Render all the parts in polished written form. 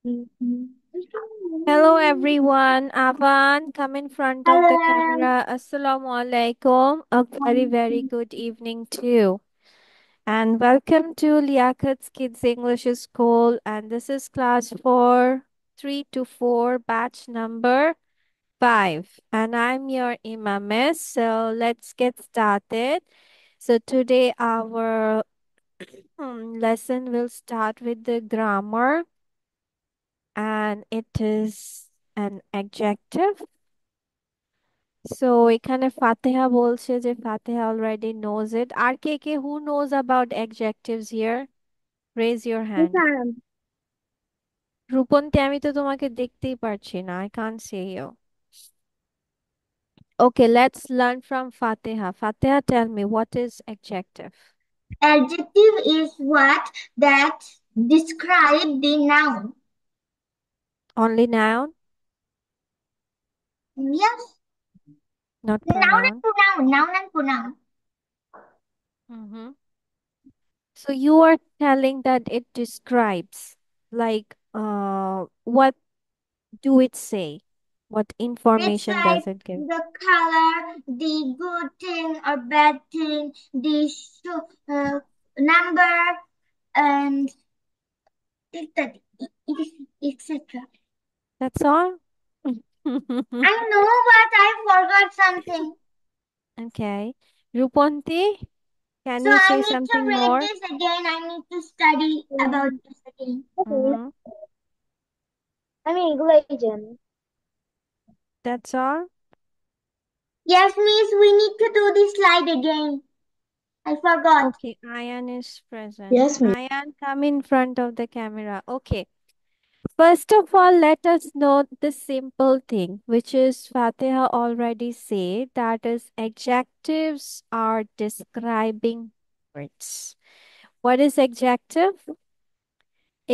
Hello everyone. Avan, come in front of the Hello. camera. Assalamu alaikum. A very good evening too. And welcome to Liakat's Kids English School. And this is class 4, 3 to 4, batch number 5. And I'm your Miss. So let's get started. So today our lesson will start with the grammar, and it is an adjective. So এখানে ফাতেহা বলছে যে ফাতেহা already knows it. R K who knows about adjectives here? Raise your hand. Nisan. Rupanti, আমি তো তোমাকে দেখতেই পারছি না. I can't see you. Okay, let's learn from Fatiha. Fatiha, tell me, what is adjective? Adjective is what that describe the noun. Only noun, Yes, not noun pronoun. and pronoun. Noun and pronoun. Mm-hmm. So you are telling that it describes, like, what do it say? What information Describe does it give? the color, the good thing or bad thing, the number, and etc. That's all? I know, but I forgot something. Okay. Ruponti, can So you I say need to something read more? this again. I need to study about this again. Okay. Mm-hmm. I'm English agent. That's all? Yes, miss, we need to do this slide again. I forgot. Okay, Ayan is present. Yes, miss. Ayan, come in front of the camera. Okay. First of all, let us know the simple thing, which is Fatiha already said, that is adjectives are describing words. What is adjective?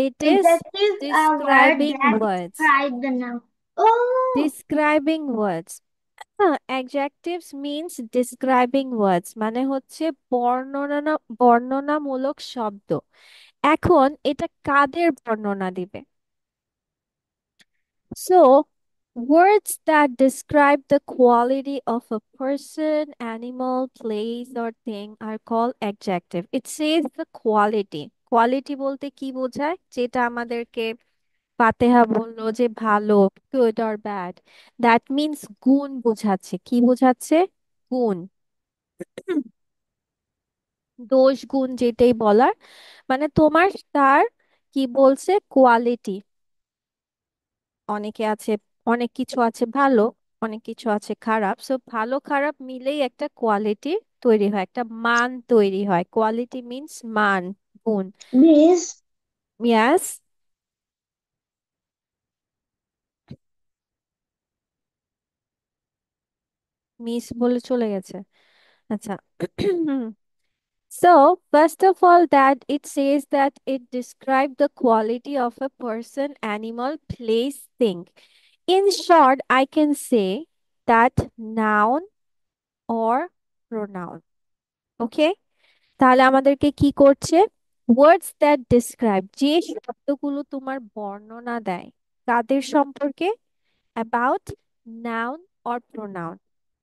It is Adjectives are words describing that words. describe the noun. Oh, Describing words. Adjectives means describing words, মানে হচ্ছে বর্ণনামূলক শব্দ। এখন এটা কাদের বর্ণনা দিবে? So, words that describe the quality of a person, animal, place, or thing are called adjective. It says the quality. Quality বলতে কি বোঝায়? যেটা আমাদেরকে ফাতেহা বললো যে ভালো, good or bad. That means গুণ বোঝাচ্ছে। কি বোঝাচ্ছে? গুণ। দোষ গুণ যেটাই বলার, মানে তোমার তার কি বলছে? কোয়ালিটি। অনেকে আছে, অনেক কিছু আছে ভালো, অনেক কিছু আছে খারাপ। সো ভালো খারাপ মিলেই একটা কোয়ালিটি তৈরি হয়, একটা মান তৈরি হয়। কোয়ালিটি মিন্স মান, গুণ। miss. ইয়াস, মিস বলে চলে গেছে। আচ্ছা। So, first of all, that it says that it describes the quality of a person, animal, place, thing. In short, I can say that noun or pronoun. Okay? তাহলে আমাদেরকে কি করছে? ওয়ার্ডস দ্যাট ডিসক্রাইব, যে শব্দগুলো তোমার বর্ণনা দেয় কাদের সম্পর্কে? About noun or pronoun.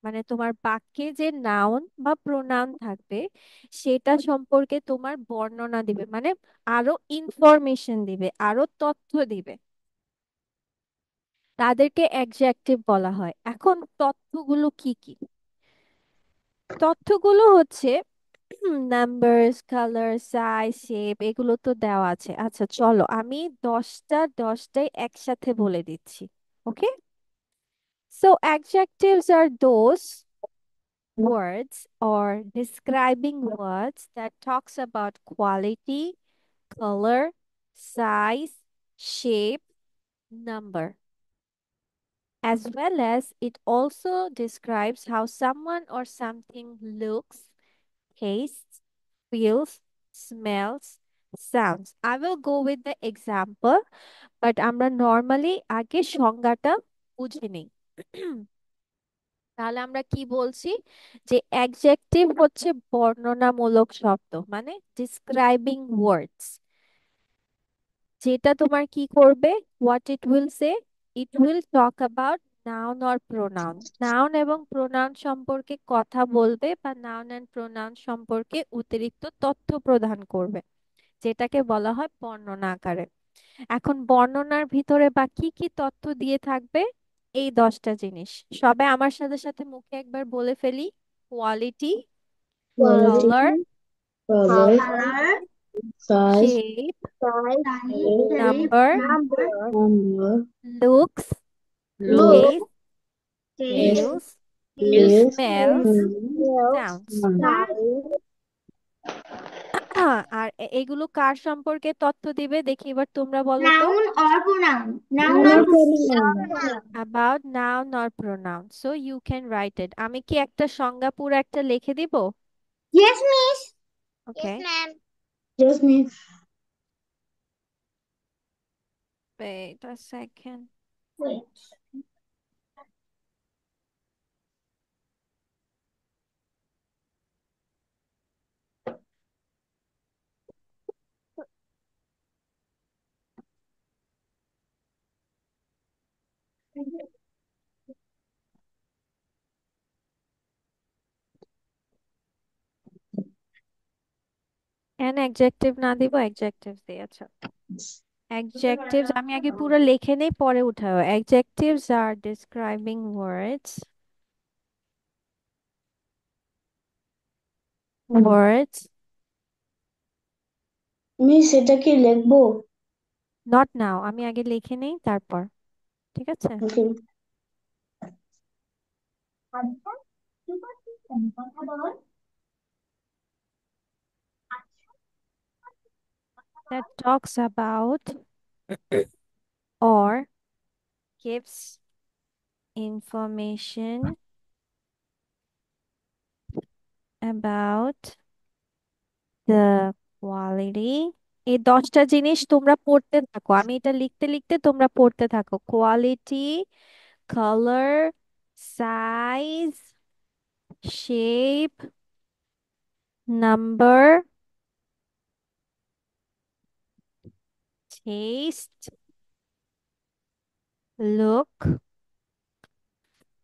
মানে তোমার বাক্যে যে নাউন বা প্রোনাউন থাকবে সেটা সম্পর্কে তোমার বর্ণনা দিবে, মানে আরো ইনফরমেশন দিবে, আরো তথ্য দিবে, তাদেরকে অ্যাডজেক্টিভ বলা হয়। এখন তথ্যগুলো কি কি? তথ্যগুলো হচ্ছে নাম্বারস, কালার, সাইজ, শেপ, এগুলো তো দেওয়া আছে। আচ্ছা চলো আমি 10টাই একসাথে বলে দিচ্ছি। ওকে, so adjectives are those words or describing words that talks about quality, color, size, shape, number, as well as it also describes how someone or something looks, tastes, feels, smells, sounds. I will go with the example, but আমরা normally আগে সংজ্ঞাটা বুঝে নিই। তাহলে আমরা কি বলছি? যে অ্যাডজেক্টিভ হচ্ছে বর্ণনামূলক শব্দ, মানে ডিসক্রাইবিং ওয়ার্ডস। যেটা তোমার কি করবে, what it will say, it will talk about noun or pronoun. Noun এবং প্রোনাউন সম্পর্কে কথা বলবে বা নাউন অ্যান্ড প্রোনাউন সম্পর্কে অতিরিক্ত তথ্য প্রদান করবে, যেটাকে বলা হয় বর্ণনা আকারে। এখন বর্ণনার ভিতরে বা কি কি তথ্য দিয়ে থাকবে, এই 10টা জিনিস। সবাই আমার সাথে সাথে মুখে একবার বলে ফেলি। Quality, colour, quality, color, color, size, shape, size, shape, number, number, looks, look, look, test, taste, taste, feels, taste, taste, smells, sounds. sound. আর এগুলো কার সম্পর্কে তথ্য দিবে দেখি, এবার তোমরা বলো তো। noun or pronoun, noun Noun or or pronoun. pronoun. About noun or pronoun, so you can write it. আমি কি একটা সংজ্ঞা পুরো একটা লিখে দিব? Yes, miss. Okay, Just means wait a second. Wait. an adjective না দিব, adjectives দিয়ে, আচ্ছা। adjectives আমি আগে পুরো লিখে নেই, পরে উঠাও। adjectives are describing words miss এটা কি লিখবো? not now, আমি আগে লিখে নেই তারপর, ঠিক আছে। ওকে। আচ্ছা, কি করছিস কেন? কথা বল। that talks about or gives information about the quality। এই 10টা জিনিস তোমরা পড়তে থাকো, আমি এটা লিখতে লিখতে তোমরা পড়তে থাকো। Quality, colour, size, shape, number, taste, look,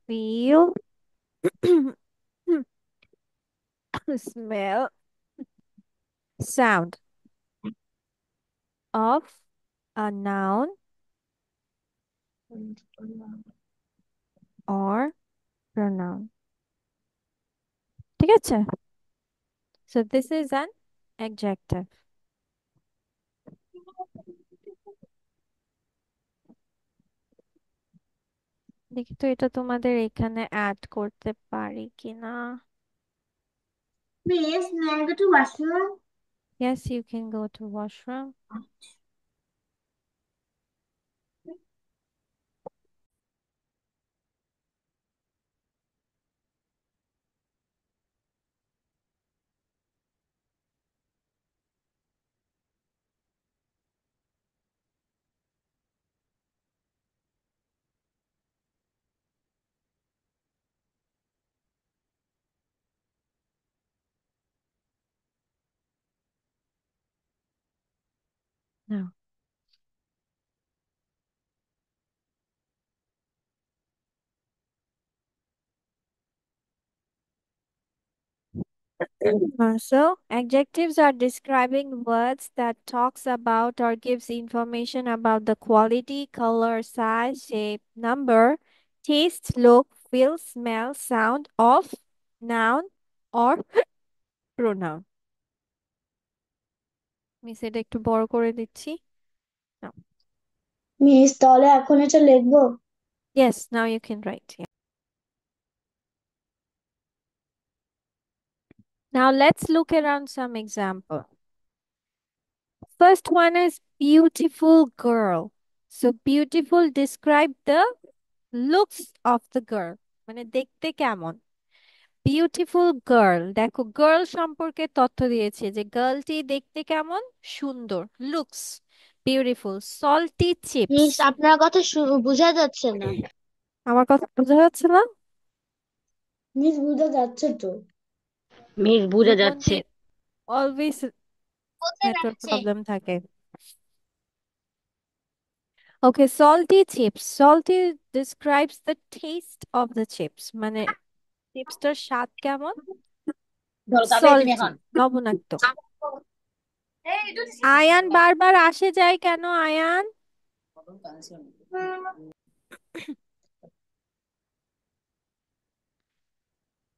feel, smell, sound of a noun or pronoun, ঠিক আছে। So this is an adjective. দেখি তো এটা তোমাদের এখানে অ্যাড করতে পারি কিনা। Miss, may I go to washroom? Yes, you can go to washroom. No. So adjectives are describing words that talks about or gives information about the quality, color, size, shape, number, taste, look, feel, smell, sound of noun or pronoun. Miss এটা একটু বড় করে দিচ্ছি। Now, miss তাহলে এখন এটা লিখবো? yes, now you can write. Yeah. Now let's look around some example. First one is beautiful girl. So beautiful describe the looks of the girl, মানে দেখতে কেমন। বিউটিফুল গার্ল, দেখো গার্ল সম্পর্কে তথ্য দিয়েছে যে গার্লটি দেখতে কেমন, সুন্দর, looks beautiful. Salty chips, miss আপনার কথা বোঝা যাচ্ছে না। আমার কথা বোঝা যাচ্ছে না? মিস বোঝা যাচ্ছে তো। মিস বোঝা যাচ্ছে। ধ্রুবন্তীর অলওয়েজ বোঝা নেটওয়ার্ক যাচ্ছে। প্রবলেম থাকে। Okay, salty chips. Salty describes the taste of the chips. মানে চিপসটার স্বাদ কেমন? সল্টি, লবণাক্ত। আয়ান বারবার আসে যায় কেন Ayan?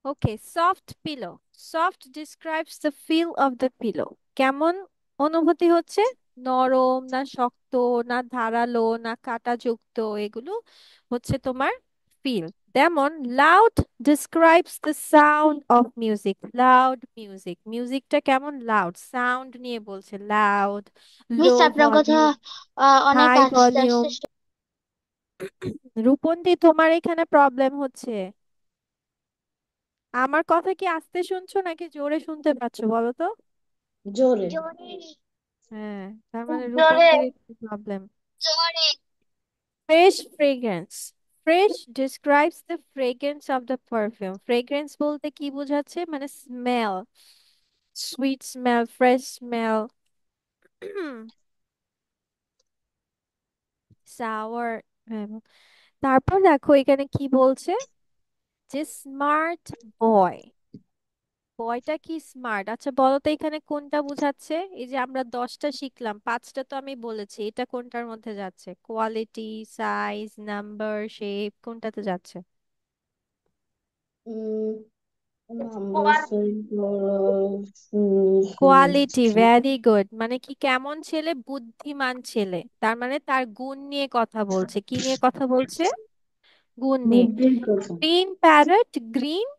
Okay, soft pillow. Soft describes the feel of the pillow. কেমন অনুভূতি হচ্ছে? নরম না শক্ত না ধারালো না কাঁটাযুক্ত, এগুলো হচ্ছে তোমার ফিল। যেমন loud describes the sound of music. Loud music, মিউজিকটা কেমন? লাউড সাউন্ড নিয়ে বলছে, লাউড, লো মিস আপনার কথা ভলিউম, অনেক হাই আস্তে ভলিউম। আস্তে রূপন্তি, তোমার এখানে প্রবলেম হচ্ছে। আমার কথা কি আস্তে শুনছো নাকি জোরে শুনতে পাচ্ছ বলো তো? জোরে। হ্যাঁ, তার মানে জোরে রূপন্তির একটু problem. Fresh fragrance. Fresh describes the fragrance of the perfume. Fragrance বলতে কি বোঝাচ্ছে? মানে smell, sweet smell, fresh smell, sour. তারপর দেখো এখানে কি বলছে, যে স্মার্ট বয়। বয়টা কি স্মার্ট? আচ্ছা বলো তো এখানে কোনটা বোঝাচ্ছে? এই যে আমরা 10টা শিখলাম, 5টা তো আমি বলেছি, এটা কোনটার মধ্যে যাচ্ছে? কোয়ালিটি, সাইজ, নাম্বার, শেপ, কোনটাতে যাচ্ছে? Number quality, very good. মানে কি, কেমন ছেলে? বুদ্ধিমান ছেলে। তার মানে তার গুণ নিয়ে কথা বলছে। কি নিয়ে কথা বলছে? গুণ নিয়ে। বুদ্ধির কথা। Green parrot. Green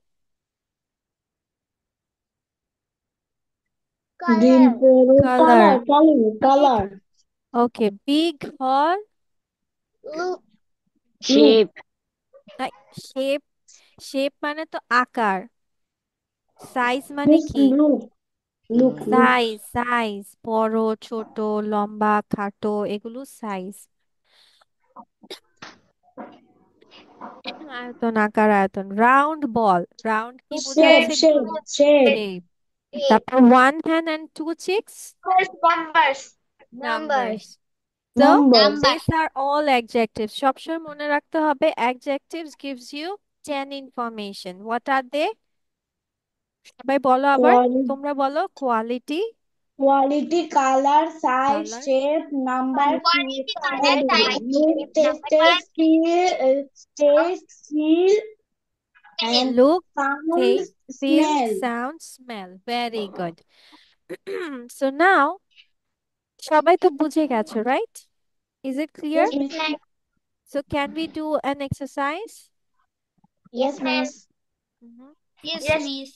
green colour. Colour colour big, colour. Okay, big হল। লুক। শেপ শেপ, শেপ মানে তো আকার। সাইজ মানে কি? Look look look. Size, size বড় ছোট লম্বা খাটো, এগুলো সাইজ। আয়তন, আকার, আয়তন। Round ball. রাউন্ড কি শেপ বোঝাচ্ছে? Shape shape. শেপ। তারপর one hand and two chicks. Numbers numbers. So number. these are all adjectives. সবসময় মনে রাখতে হবে adjectives gives you 10 information. What are they? সবাই বলো আবার, তোমরা বলো। Quality, quality, colour, size, colour, shape, number, quality and colour size look, taste, feel, and look, sound, taste, feel, smell. sound, smell. Very good. So now সবাই তো বুঝে গেছো, right? Is it clear? Yes, miss. So can we do an exercise? Yes Yes, miss miss. Mhm. Yes miss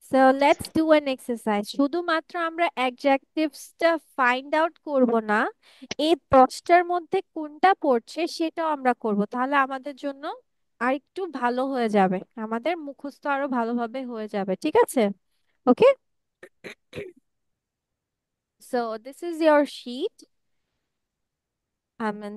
So let's do an exercise. শুধুমাত্র আমরা অ্যাডজেক্টিভসটা find out করব না, এই 10টার মধ্যে কোনটা পড়ছে সেটাও আমরা করব। তাহলে আমাদের জন্য আর একটু ভালো হয়ে যাবে, আমাদের মুখস্থ আরো ভালোভাবে হয়ে যাবে। ঠিক আছে? Okay, so this is your sheet.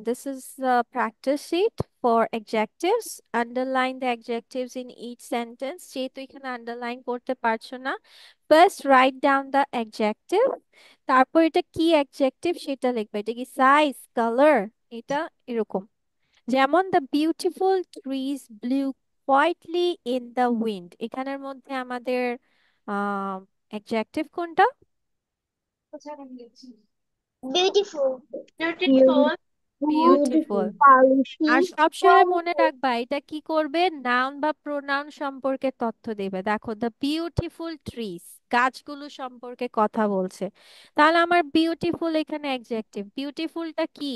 This is the practice sheet for adjectives. Underline the adjectives in each sentence. যেহেতু এখানে আন্ডারলাইন করতে পারছো না, first write down the adjective. তারপর এটা কি অ্যাডজেক্টিভ সেটা লিখবে। এটা কি সাইজ, কালার, এটা এরকম। যেমন the beautiful trees blew quietly in the wind, এখানের মধ্যে আমাদের অ্যাডজেক্টিভ কোনটা? Beautiful beautiful beautiful. Beautiful. Quality আর সবসময় মনে রাখবা এটা কি করবে? নাউন বা প্রোনাউন সম্পর্কে তথ্য দেবে। দেখো দ্য বিউটিফুল ট্রিজ, গাছগুলো সম্পর্কে কথা বলছে। তাহলে আমার বিউটিফুল এখানে অ্যাডজেক্টিভ। বিউটিফুলটা কি?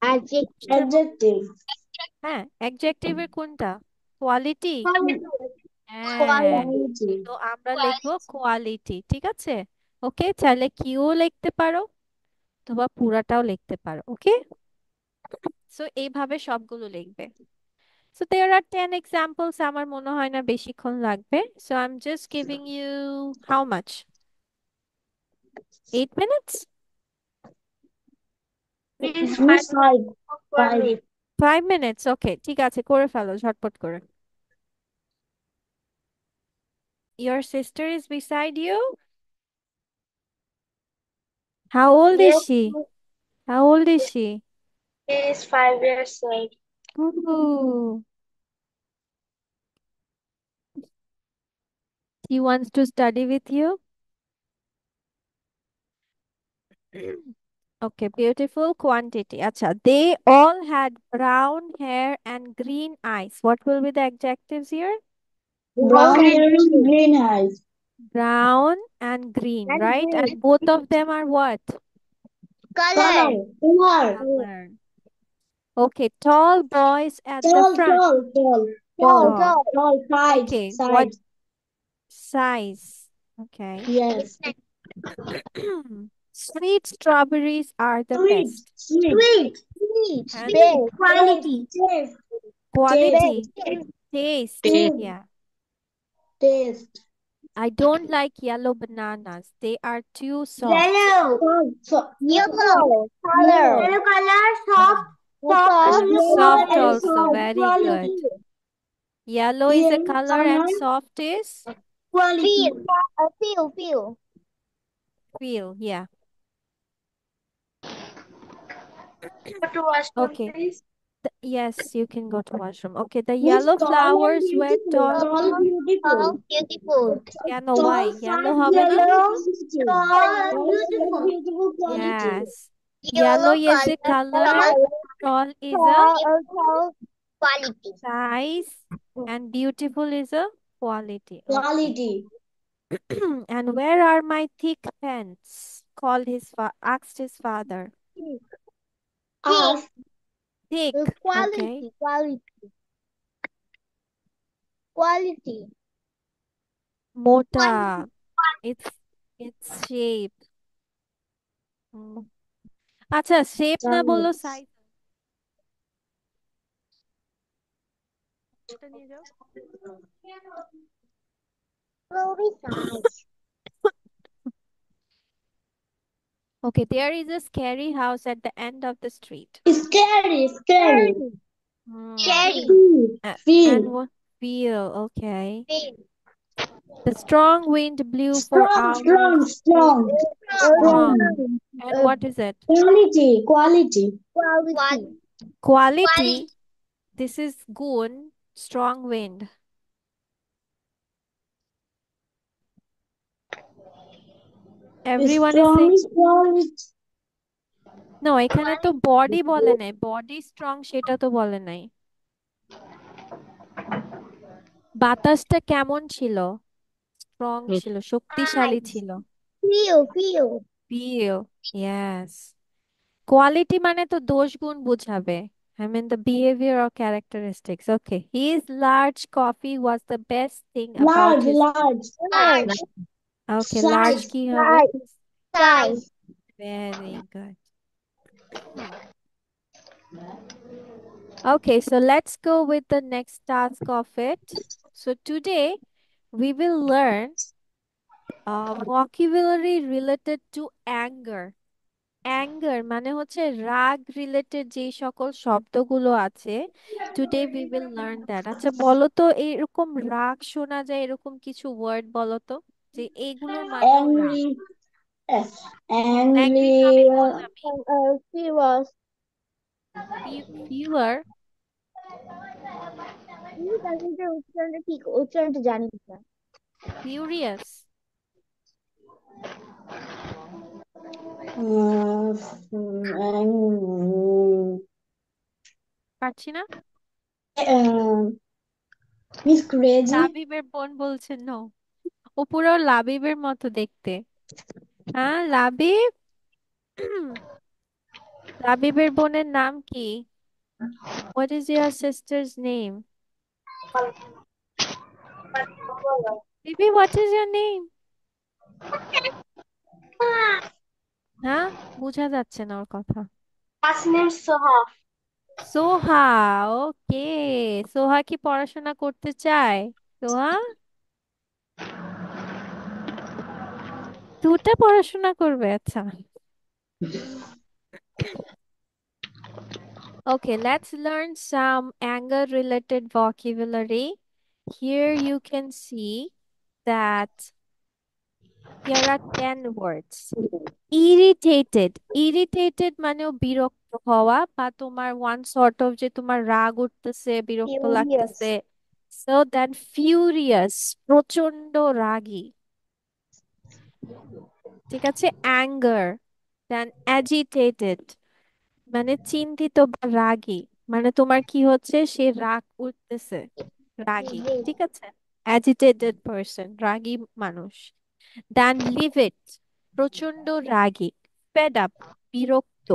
অ্যাডজেক্টিভ দশের মধ্যে- Adjective. হ্যাঁ, অ্যাডজেক্টিভের কোনটা? কোয়ালিটি। হ্যাঁ, Quality. তো আমরা লিখবো কোয়ালিটি। ঠিক আছে? ওকে, চাইলে কিউ লিখতে পারো অথবা পুরাটাও লিখতে পারো। ওকে, সো এইভাবে সবগুলো লিখবে। So there are 10 examples. আমার মনে হয় না বেশিক্ষণ লাগবে। So I'm just giving you how much? 8 minutes? Miss Miss five. Five. 5 minutes? Okay, ঠিক আছে, করে ফেলো ঝটপট করে। Your sister is beside you? How old is yes she? How old is she? He is 5 years old. Ooh. He wants to study with you? Okay, beautiful quantity. Acha, they all had brown hair and green eyes. What will be the adjectives here? Brown hair and green eyes. Brown and green, And right? green. And both of them are what? Color. Color. Color. Okay, tall boys at the Tall, front. tall, tall, Tall, tall, Tall. tall. tall, sides, Okay, what sides. size? Okay. Yes. Sweet strawberries are the Sweet. best. Sweet. Sweet. Sweet. And Big. Quality. Taste. Taste. quality, Big. taste. Taste. Yeah. Taste. I don't like yellow bananas. They are too soft. Yellow. Yellow. Yellow. Color. Yellow color, soft. Soft Soft. And yellow Yellow soft and quality. also. soft. Very good. Quality. Yellow is a Yellow color color. and soft is Quality. Feel. Feel. feel. Yeah. Go to washroom, Okay. please. Yes, you can go to washroom. Okay, the Means yellow tall and flowers were beautiful. tall. Tall, beautiful. Beautiful. কেন why? Tall, Yellow fat, হবে না? beautiful Yellow, quality. tall, Tall, fat, beautiful. beautiful quality. Yes. Yellow Yellow is a color. Tall is a tall. Quality. size. And beautiful is a quality. Okay. Quality. And where are my thick pants? Called asked his father. Ask. Thick. Okay. Quality. Quality. Mota. It's shape. হুম। আচ্ছা shape না বললো size নিয়ে যাও Okay, there is a scary house at the end of the street. Scary, scary. Hmm. Cherry. Feel. And what feel? Okay. The strong wind blew for Strong, strong, hours. strong. Strong. Strong. And what is it? Quality, quality. Quality. This is gun. Strong wind. Everyone is Strong, saying quality. no, এখানে তো body বলে নাই body strong সেটা তো বলে নাই বাতাসটা কেমন ছিল স্ট্রং ছিল শক্তিশালী ছিল Feel. ফিল ইয়েস কোয়ালিটি মানে তো দোষ গুণ বুঝাবে I mean the behavior or characteristics. Okay. His large coffee was the best thing about Large, his. large. Okay, large Size. কি হবে? Size. Very good. Okay, so let's go with the next task of it. So today we will learn vocabulary related to anger. Anger মানে হচ্ছে রাগ related যে সকল শব্দগুলো আছে today we will learn that আচ্ছা বলো তো এরকম রাগ শোনা যায় এরকম কিছু ওয়ার্ড বলো তো যে এইগুলোর মানেও রাগ Angry. Yes. অ্যাংরি তো আমি Angry. বললামই Furious. ফিউয়ার উচ্চারণটা ঠিক উচ্চারণটা জানি না ফিউরিয়াস পারছি না Miss Crazy. লাবিবের বোন বলছে নো ও পুরো লাবিবের মতো দেখতে হ্যাঁ লাবিব লাবিবের বোনের নাম কি What is your sister's name? Baby, what is your name? হ্যাঁ বোঝা যাচ্ছে না ওর কথা Last name Soha. সোহা ওকে সোহা কি পড়াশোনা করতে চায় সোহা দুটা পড়াশোনা করবে আচ্ছা Okay, let's learn some anger related vocabulary. Here you can see that Here are 10 words. Irritated, irritated মানেও বিরক্ত হওয়া বা তোমার ওয়ান সর্ট অফ যে তোমার রাগ উঠতেছে, বিরক্ত Furious. লাগতেছে। সো দেন ফিউরিয়াস, প্রচন্ড রাগী। ঠিক আছে, অ্যাঙ্গার। দেন অ্যাজিটেটেড মানে চিন্তিত বা রাগী, মানে তোমার কি হচ্ছে, সে রাগ উঠতেছে, রাগী। Rage. ঠিক আছে, অ্যাজিটেটেড পার্সন, রাগী মানুষ। দেন লিভিড, প্রচন্ড রাগী। ফেড আপ, বিরক্ত।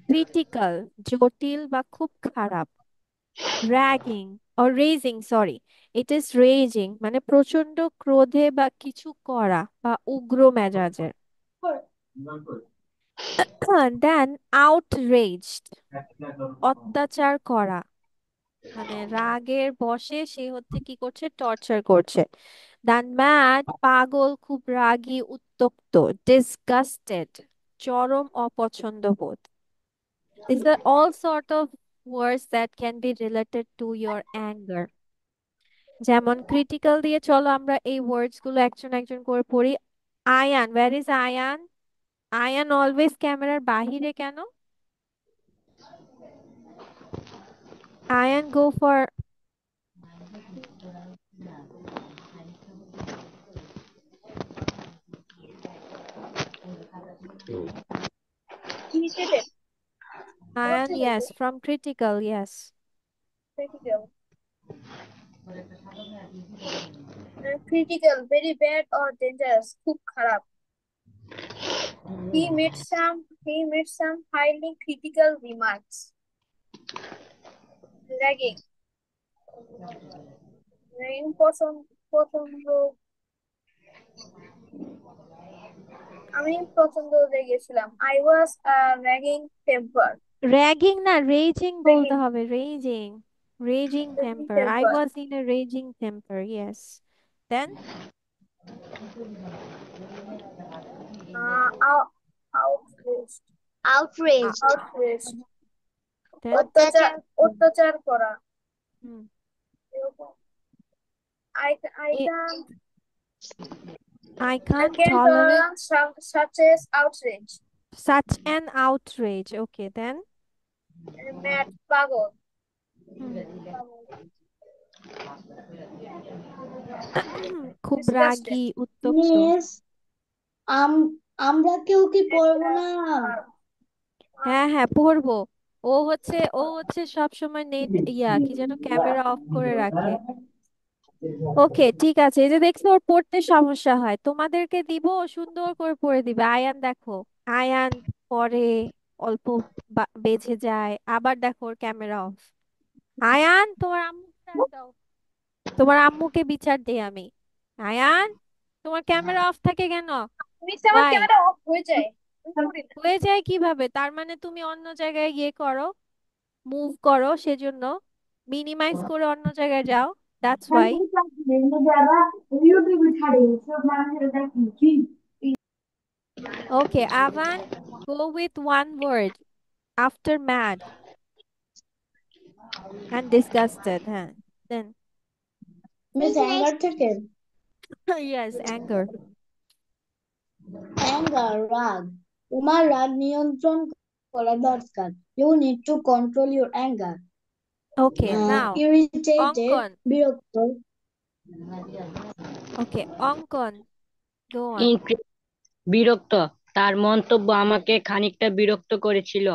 ক্রিটিক্যাল, জটিল বা খুব খারাপ। Ragging or raising, sorry, it is raising মানে প্রচন্ড ক্রোধে বা কিছু করা বা উগ্র মেজাজের। দেন আউটরেজড, অত্যাচার করা, মানে রাগের বশে সে হচ্ছে কি করছে, টর্চার করছে। দেন ম্যাড, পাগল, খুব রাগী, উত্তপ্ত। ডিসগাস্টেড, চরম অপছন্দ বোধ। These are all sort of words that can be related to your anger. যেমন ক্রিটিক্যাল দিয়ে, চলো আমরা এই ওয়ার্ডস গুলো একজন একজন করে পড়ি। Ayaan, where is Ayaan? Ayaan always ক্যামেরার বাহিরে কেন? Ayaan, go for. Irritated. Ayaan, yes, from critical, yes. Critical. Critical, very bad or dangerous. খুব খারাপ. He made some highly critical remarks. Ragging. Ragging পছন্দ আমি প্রচন্ড রেগেছিলাম। I was a ragging temper. Ragging না, রেজিং বলতে Ragging. হবে, raging. Raging Ragging temper, I temper. Was in a raging temper, yes. Then Out, outraged. Outraged. Outraged. Then অত্যাচার করা। Hmm, এরকম। I can't I I can't can tolerate tolerate such as outrage. such an outrage. Okay, then Mad, পাগল। হুম, পাগল। খুব Disgusted. রাগী, উত্তপ্ত। Miss আমরা কেউ কি পড়বো না? হ্যাঁ হ্যাঁ, পড়বো। ও হচ্ছে সব সময় নেট, কি যেন, ক্যামেরা অফ করে রাখে। ওকে, ঠিক আছে। এই যে দেখছো, ওর পড়তে সমস্যা হয়, তোমাদেরকে দিব, ও সুন্দর করে পড়ে দিবে। আয়ান দেখো, আয়ান পরে অল্প বেঁচে যায়, আবার দেখো ওর ক্যামেরা অফ। আয়ান, তোমার আম্মুকে ডাক দাও, তোমার আম্মুকে বিচার দেই আমি। আয়ান, তোমার ক্যামেরা অফ থাকে কেন? মিস আমার ওয়াই? ক্যামেরা অফ হয়ে যায়। আমি করি না। হয়ে যায় কিভাবে? তার মানে তুমি অন্য জায়গায় গিয়ে করো, মুভ করো, সেজন্য মিনিমাইজ করে অন্য জায়গায় যাও, that's why. Okay Avan, go with one word after mad and disgusted. হ্যাঁ, দেন মিস অ্যাঙ্গার থেকে ইয়েস, অ্যাঙ্গার। অ্যাঙ্গার, রাগ। তোমার রাগ নিয়ন্ত্রণ করা দরকার। You need to control your anger. Okay, now irritated, Ankan. বিরক্ত। ওকে, অঙ্কন, গো অন। বিরক্ত। তার মন্তব্য আমাকে খানিকটা বিরক্ত করেছিল।